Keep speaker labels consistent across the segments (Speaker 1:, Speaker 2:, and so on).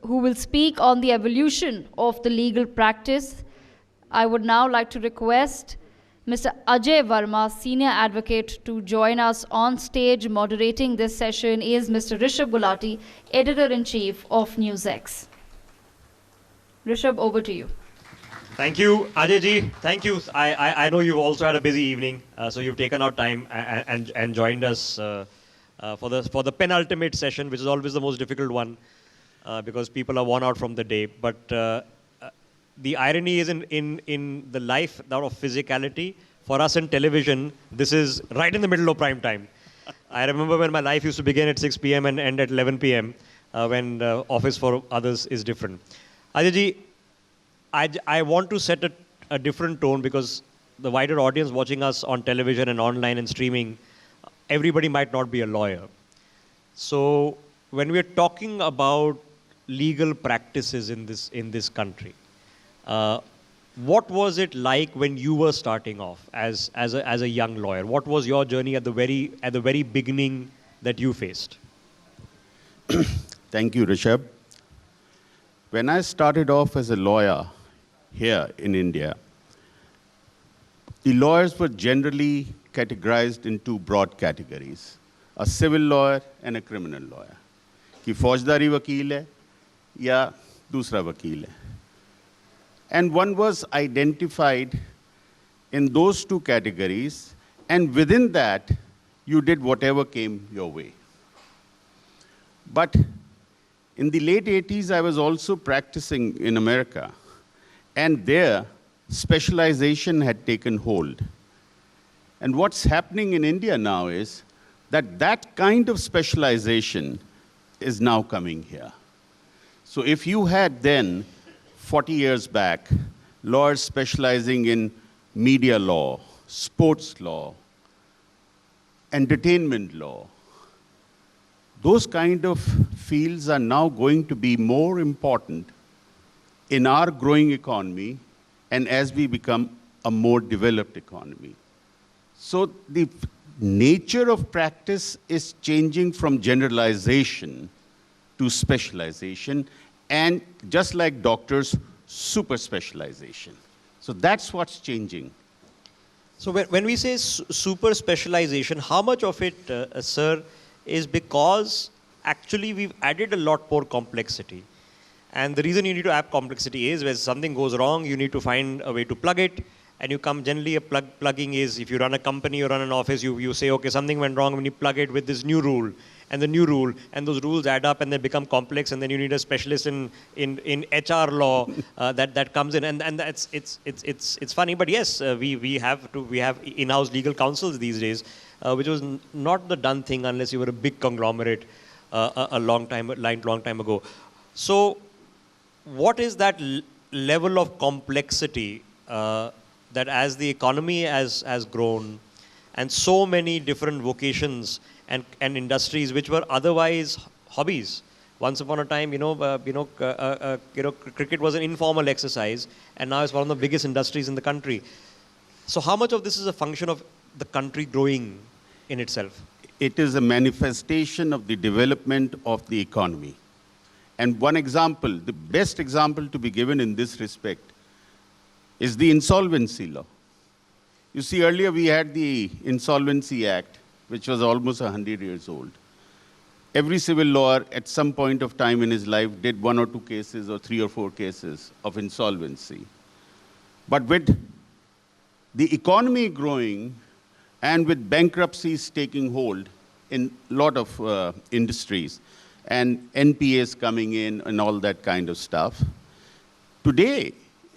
Speaker 1: who will speak on the evolution of the legal practice. I would now like to request Mr. Ajay Verma, Senior Advocate, to join us on stage. Moderating this session is Mr. Rishabh Gulati, Editor-in-Chief of NewsX. Rishabh, over to you.
Speaker 2: Thank you, Ajay ji. Thank you. I know you've also had a busy evening, so you've taken out time and joined us for the penultimate session, which is always the most difficult one because people are worn out from the day. But the irony is in the life of physicality. For us in television, this is right in the middle of prime time. I remember when my life used to begin at 6 p.m. and end at 11 p.m. When office for others is different. Ajay ji, I want to set a different tone because the wider audience watching us on television and online and streaming, everybody might not be a lawyer. So when we're talking about legal practices in this country, what was it like when you were starting off as a young lawyer? What was your journey at the very beginning that you faced?
Speaker 3: Thank you, Rishabh. When I started off as a lawyer here in India, the lawyers were generally categorized in two broad categories: a civil lawyer and a criminal lawyer. कि फौजदारी वकील है या दूसरा वकील है. And one was identified in those two categories, and within that, you did whatever came your way. But in the late 80s, I was also practicing in America, and there, specialization had taken hold. And what's happening in India now is that that kind of specialization is now coming here. So if you had then, 40 years back, lawyers specializing in media law, sports law, entertainment law, those kind of fields are now going to be more important in our growing economy and as we become a more developed economy. So the nature of practice is changing from generalization to specialization, and just like doctors, super specialization. So that's what's changing.
Speaker 2: So when we say super specialization, how much of it, sir, is because actually we've added a lot more complexity? And the reason you need to add complexity is when something goes wrong, you need to find a way to plug it. And you come, generally a plugging is, if you run a company or run an office, you say, okay, something went wrong when you plug it with this new rule and the new rule, and those rules add up and they become complex, and then you need a specialist in HR law that comes in, and that's it's funny, but yes, we have in-house legal counsels these days, which was not the done thing unless you were a big conglomerate a long time ago. So what is that level of complexity that as the economy has grown and so many different vocations and industries which were otherwise hobbies. Once upon a time, cricket was an informal exercise, and now it's one of the biggest industries in the country. So how much of this is a function of the country growing in itself?
Speaker 3: It is a manifestation of the development of the economy. And one example, the best example to be given in this respect, is the insolvency law. You see, earlier we had the Insolvency Act, which was almost 100 years old. Every civil lawyer at some point of time in his life did 1 or 2 cases or 3 or 4 cases of insolvency. But with the economy growing and with bankruptcies taking hold in a lot of industries and NPAs coming in and all that kind of stuff, today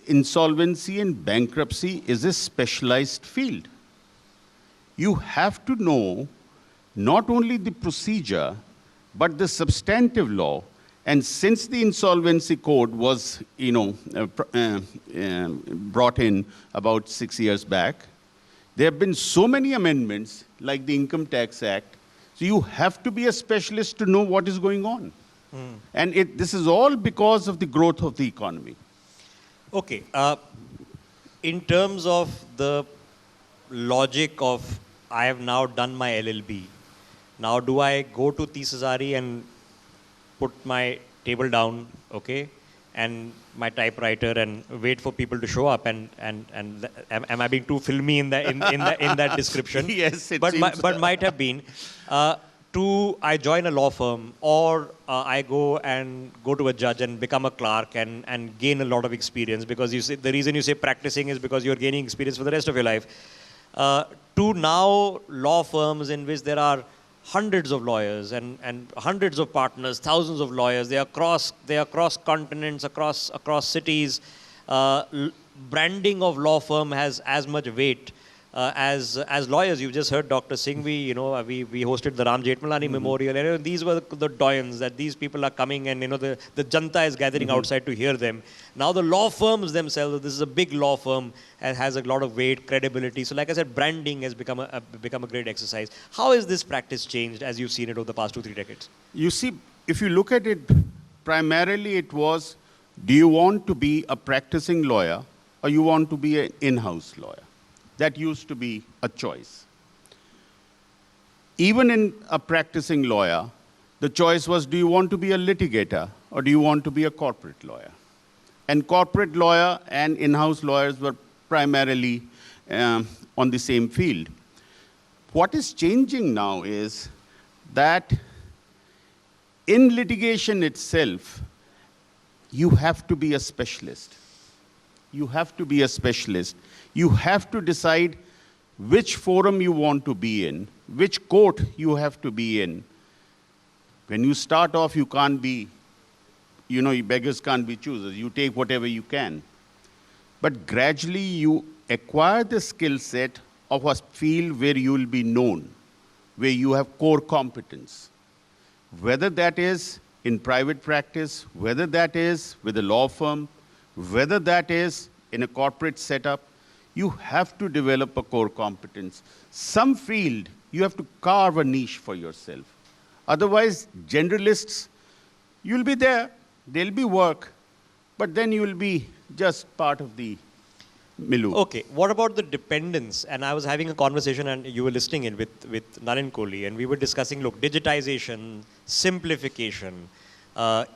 Speaker 3: insolvency and bankruptcy is a specialized field. You have to know not only the procedure, but the substantive law. And since the insolvency code was, brought in about 6 years back, there have been so many amendments, like the Income Tax Act. So you have to be a specialist to know what is going on. And this is all because of the growth of the economy.
Speaker 2: Okay. In terms of the logic of, I have now done my LLB. Now, do I go to Tisazari and put my table down, okay, and my typewriter and wait for people to show up am I being too filmy in that description?
Speaker 3: Yes, it
Speaker 2: but
Speaker 3: seems.
Speaker 2: but might have been. I join a law firm, or I go to a judge and become a clerk and gain a lot of experience, because you say, the reason you say practicing is because you're gaining experience for the rest of your life. To now law firms in which there are hundreds of lawyers and hundreds of partners, thousands of lawyers. They are across continents, across cities. Branding of law firm has as much weight as lawyers. You've just heard Dr. Singhvi. We hosted the Ram Jethmalani Memorial. And these were the doyens, that these people are coming, and the janta is gathering outside to hear them. Now the law firms themselves, this is a big law firm and has a lot of weight, credibility. So like I said, branding has become a great exercise. How has this practice changed as you've seen it over the past 2-3 decades?
Speaker 3: You see, if you look at it, primarily it was, do you want to be a practicing lawyer or you want to be an in-house lawyer? That used to be a choice. Even in a practicing lawyer, the choice was, do you want to be a litigator or do you want to be a corporate lawyer? And corporate lawyer and in-house lawyers were primarily on the same field. What is changing now is that in litigation itself, you have to be a specialist. You have to be a specialist. You have to decide which forum you want to be in, which court you have to be in. When you start off, you can't be, beggars can't be choosers. You take whatever you can. But gradually, you acquire the skill set of a field where you will be known, where you have core competence. Whether that is in private practice, whether that is with a law firm, whether that is in a corporate setup, you have to develop a core competence. Some field, you have to carve a niche for yourself. Otherwise, generalists, you'll be there, there'll be work, but then you'll be just part of the milieu.
Speaker 2: Okay, what about the dependence? And I was having a conversation, and you were listening in with Nalin Kohli, and we were discussing, look, digitization, simplification,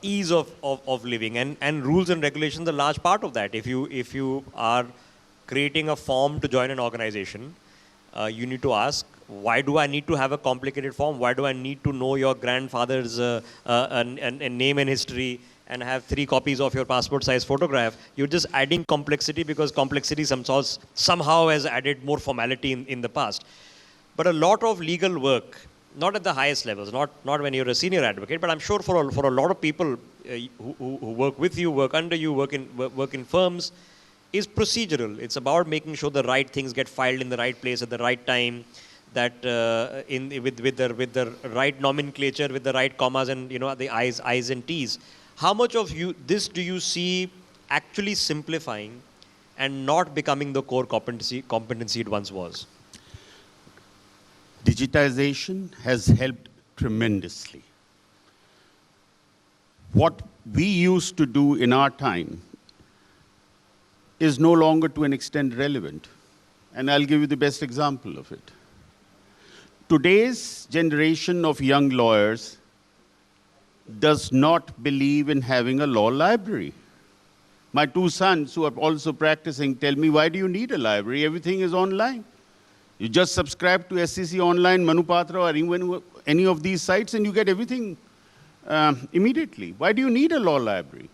Speaker 2: ease of living, and rules and regulations are a large part of that. If you are creating a form to join an organization, you need to ask, why do I need to have a complicated form? Why do I need to know your grandfather's name and history and have 3 copies of your passport size photograph? You're just adding complexity, because complexity somehow has added more formality in the past. But a lot of legal work, not at the highest levels, not when you're a senior advocate, but I'm sure for a lot of people who work with you, work under you, work in firms, is procedural. It's about making sure the right things get filed in the right place at the right time, that with the right nomenclature, with the right commas and the I's and T's. How much of this do you see actually simplifying and not becoming the core competency it once was?
Speaker 3: Digitization has helped tremendously. What we used to do in our time is no longer to an extent relevant. And I'll give you the best example of it. Today's generation of young lawyers does not believe in having a law library. My 2 sons, who are also practicing, tell me, why do you need a library? Everything is online. You just subscribe to SCC Online, Manupatra, or any of these sites, and you get everything immediately. Why do you need a law library?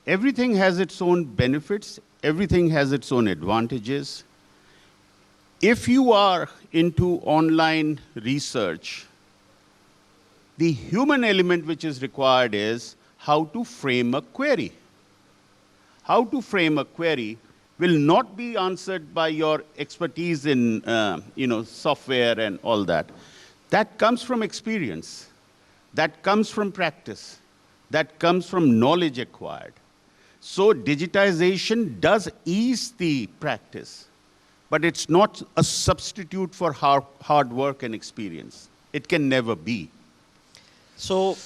Speaker 3: Everything has its own benefits. Everything has its own advantages. If you are into online research, the human element which is required is how to frame a query. How to frame a query will not be answered by your expertise in software and all that. That comes from experience. That comes from practice. That comes from knowledge acquired. So digitization does ease the practice, but it's not a substitute for hard work and experience. It can never be.
Speaker 2: So,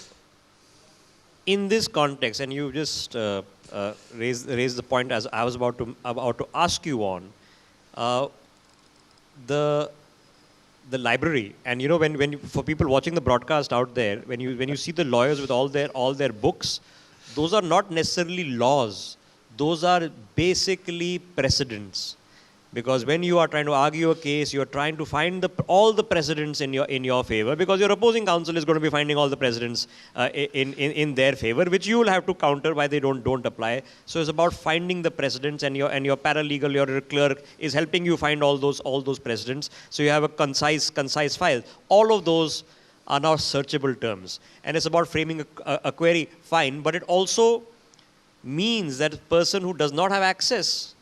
Speaker 2: in this context, and you just raised the point as I was about to ask you on, the the library, and you know, for people watching the broadcast out there, when you see the lawyers with all their books, those are not necessarily laws. Those are basically precedents. Because when you are trying to argue a case, you are trying to find all the precedents in your favor, because your opposing counsel is going to be finding all the precedents in their favor, which you will have to counter why they don't apply. So it's about finding the precedents, and your paralegal, your clerk, is helping you find all those precedents. So you have a concise file. All of those are now searchable terms, and it's about framing a query. Fine, but it also means that a person who does not have access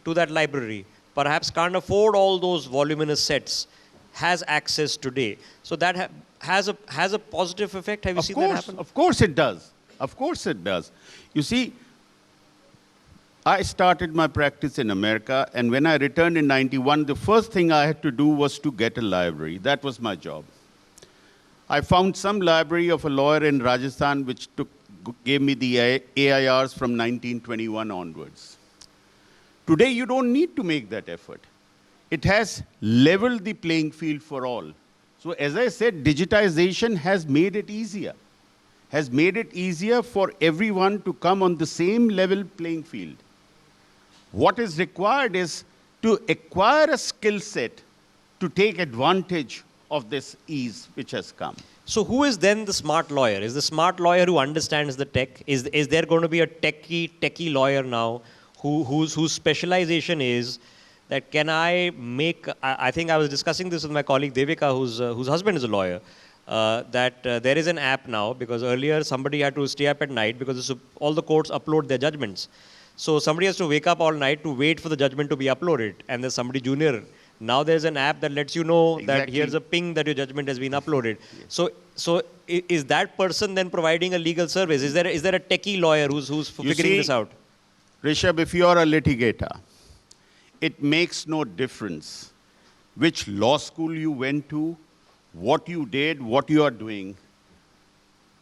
Speaker 2: to that library, perhaps can't afford all those voluminous sets, has access today. So that has a positive effect. Have you seen that happen?
Speaker 3: Of course it does. Of course it does. You see, I started my practice in America, and when I returned in 91, the first thing I had to do was to get a library. That was my job. I found some library of a lawyer in Rajasthan which gave me the AIRs from 1921 onwards. Today, you don't need to make that effort. It has leveled the playing field for all. So as I said, digitization has made it easier. Has made it easier for everyone to come on the same level playing field. What is required is to acquire a skill set to take advantage of this ease which has come.
Speaker 2: So who is then the smart lawyer? Is the smart lawyer who understands the tech? Is there going to be a techie lawyer now whose specialization is that can I make, I think I was discussing this with my colleague Devika, whose husband is a lawyer, that there is an app now, because earlier somebody had to stay up at night because all the courts upload their judgments. So somebody has to wake up all night to wait for the judgment to be uploaded, and there's somebody junior. Now there's an app that lets you know that here's a ping that your judgment has been uploaded. So is that person then providing a legal service? Is there a techie lawyer who's figuring this out?
Speaker 3: Rishabh, if you are a litigator, it makes no difference which law school you went to, what you did, what you are doing.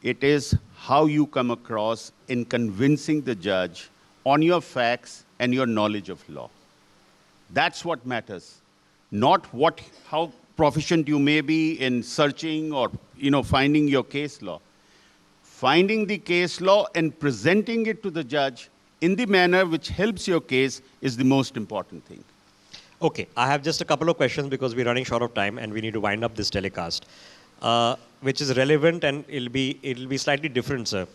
Speaker 3: It is how you come across in convincing the judge on your facts and your knowledge of law. That's what matters. Not how proficient you may be in searching or finding your case law. Finding the case law and presenting it to the judge in the manner which helps your case is the most important thing.
Speaker 2: Okay, I have just a couple of questions because we're running short of time and we need to wind up this telecast, which is relevant, and it'll be slightly different, sir.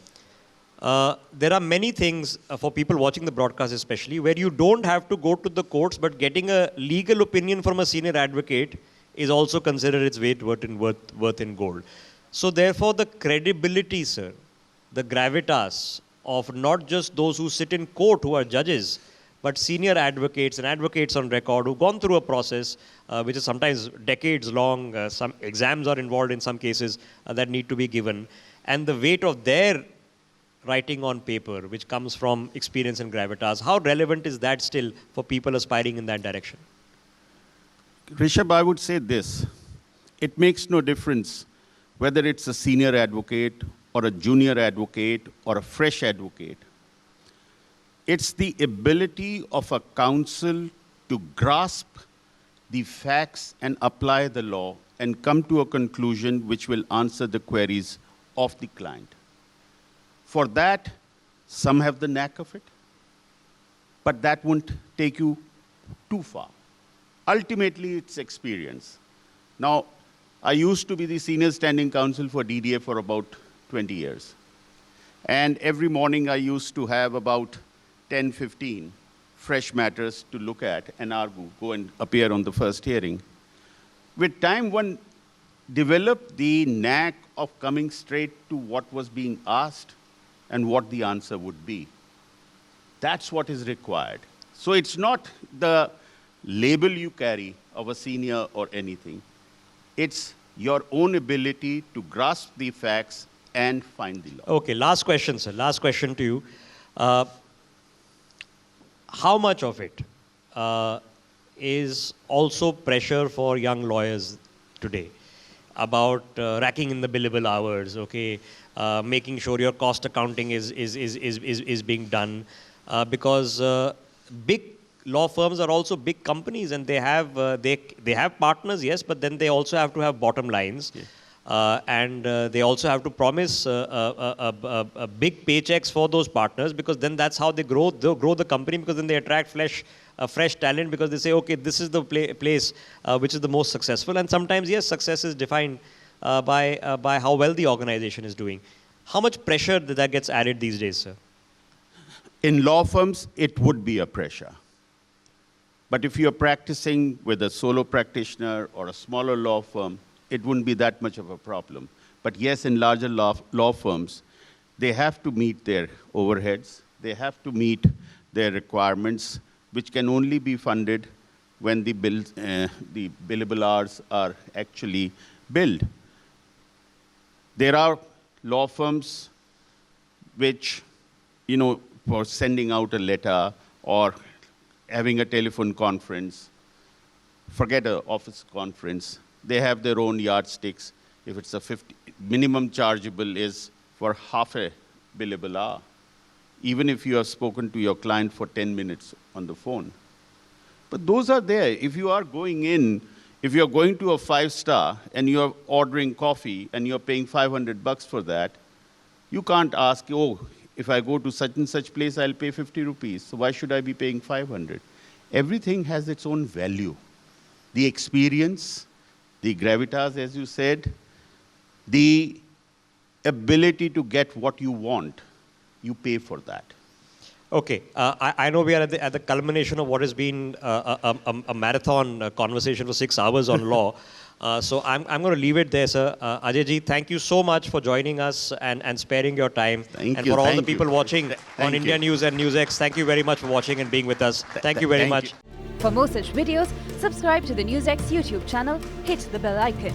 Speaker 2: There are many things for people watching the broadcast especially where you don't have to go to the courts, but getting a legal opinion from a senior advocate is also considered its weight worth in gold. So therefore the credibility, sir, the gravitas of not just those who sit in court who are judges, but senior advocates and advocates on record who've gone through a process which is sometimes decades long, some exams are involved in some cases that need to be given, and the weight of their writing on paper, which comes from experience and gravitas, how relevant is that still for people aspiring in that direction?
Speaker 3: Rishabh, I would say this. It makes no difference whether it's a senior advocate or a junior advocate or a fresh advocate. It's the ability of a counsel to grasp the facts and apply the law and come to a conclusion which will answer the queries of the client. For that, some have the knack of it, but that won't take you too far. Ultimately, it's experience. Now, I used to be the senior standing counsel for DDA for about 20 years. And every morning I used to have about 10, 15 fresh matters to look at and argue, go and appear on the first hearing. With time, one developed the knack of coming straight to what was being asked and what the answer would be. That's what is required. So it's not the label you carry of a senior or anything. It's your own ability to grasp the facts and find the law.
Speaker 2: Okay, last question, sir. Last question to you. How much of it is also pressure for young lawyers today about racking in the billable hours, okay, making sure your cost accounting is being done, because big law firms are also big companies, and they have partners, yes, but then they also have to have bottom lines. Yeah. And they also have to promise big paychecks for those partners, because then that's how they grow the company, because then they attract fresh talent, because they say, okay, this is the place which is the most successful. And sometimes, yes, success is defined by how well the organization is doing. How much pressure that gets added these days, sir?
Speaker 3: In law firms, it would be a pressure. But if you're practicing with a solo practitioner or a smaller law firm, it wouldn't be that much of a problem. But yes, in larger law firms, they have to meet their overheads. They have to meet their requirements, which can only be funded when the billable hours are actually billed. There are law firms which, for sending out a letter or having a telephone conference, forget an office conference, they have their own yardsticks. If it's a minimum chargeable is for half a billable hour, even if you have spoken to your client for 10 minutes on the phone. But those are there. If you are going if you're going to a 5-star and you're ordering coffee and you're paying $500 for that, you can't ask, oh, if I go to such and such place, I'll pay 50 rupees. So why should I be paying 500? Everything has its own value. The experience, the gravitas, as you said, the ability to get what you want, you pay for that.
Speaker 2: Okay, I know we are at the culmination of what has been a marathon conversation for 6 hours on law. So I'm going to leave it there, sir. Ajay ji, thank you so much for joining us and sparing your time.
Speaker 3: Thank
Speaker 2: you.
Speaker 3: And
Speaker 2: for all the people watching on India News and NewsX, thank you very much for watching and being with us. Thank you very much.
Speaker 4: For more such videos, subscribe to the NewsX YouTube channel, hit the bell icon.